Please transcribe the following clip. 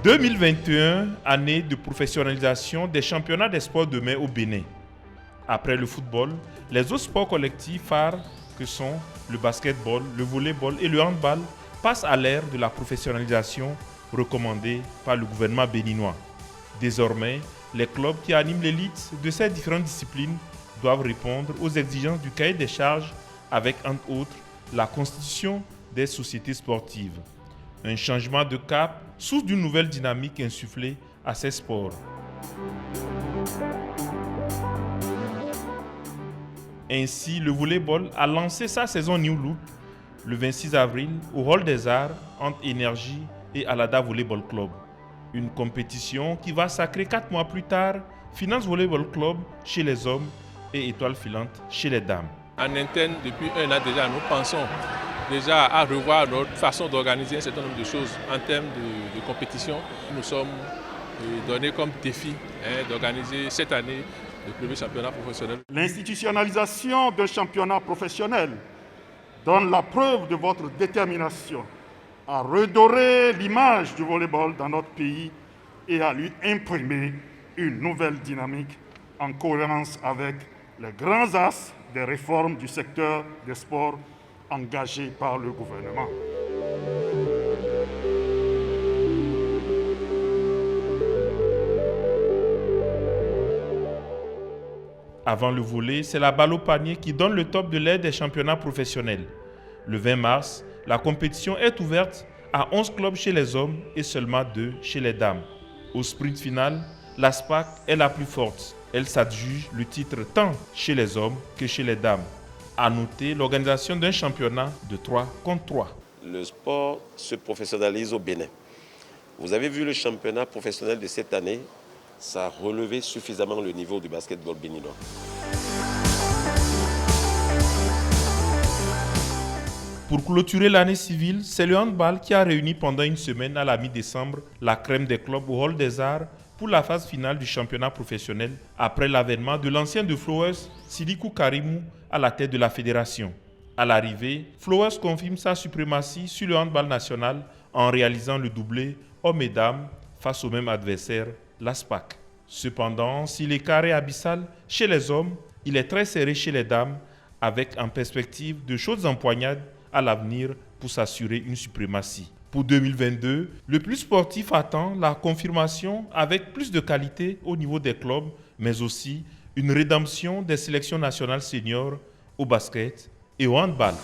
2021, année de professionnalisation des championnats des sports de mer au Bénin. Après le football, les autres sports collectifs phares que sont le basketball, le volleyball et le handball passent à l'ère de la professionnalisation recommandée par le gouvernement béninois. Désormais, les clubs qui animent l'élite de ces différentes disciplines doivent répondre aux exigences du cahier des charges avec, entre autres, la constitution des sociétés sportives. Un changement de cap, source d'une nouvelle dynamique insufflée à ces sports. Ainsi, le volleyball a lancé sa saison New Look le 26 avril au Hall des Arts entre Énergie et Alada Volleyball Club. Une compétition qui va sacrer 4 mois plus tard Finance Volleyball Club chez les hommes et Étoile Filante chez les dames. En interne, depuis un an déjà, nous pensons déjà à revoir notre façon d'organiser un certain nombre de choses en termes de compétition. Nous sommes donnés comme défi d'organiser cette année le premier championnat professionnel. L'institutionnalisation d'un championnat professionnel donne la preuve de votre détermination à redorer l'image du volleyball dans notre pays et à lui imprimer une nouvelle dynamique en cohérence avec les grands axes des réformes du secteur des sports engagées par le gouvernement. Avant le volley, c'est la balle au panier qui donne le top de l'aile des championnats professionnels. Le 20 mars, la compétition est ouverte à 11 clubs chez les hommes et seulement 2 chez les dames. Au sprint final, la SPAC est la plus forte. Elle s'adjuge le titre tant chez les hommes que chez les dames. À noter l'organisation d'un championnat de 3 contre 3. Le sport se professionnalise au Bénin. Vous avez vu le championnat professionnel de cette année, ça a relevé suffisamment le niveau du basketball béninois. Pour clôturer l'année civile, c'est le handball qui a réuni pendant une semaine à la mi-décembre la crème des clubs au Hall des Arts pour la phase finale du championnat professionnel après l'avènement de l'ancien de Flowers, Sidikou Karimou, à la tête de la fédération. À l'arrivée, Flowers confirme sa suprématie sur le handball national en réalisant le doublé hommes et dames face au même adversaire, l'ASPAC. Cependant, si l'écart est abyssal chez les hommes, il est très serré chez les dames, avec en perspective de chaudes empoignades à l'avenir pour s'assurer une suprématie. Pour 2022, le plus sportif attend la confirmation avec plus de qualité au niveau des clubs, mais aussi une rédemption des sélections nationales seniors au basket et au handball.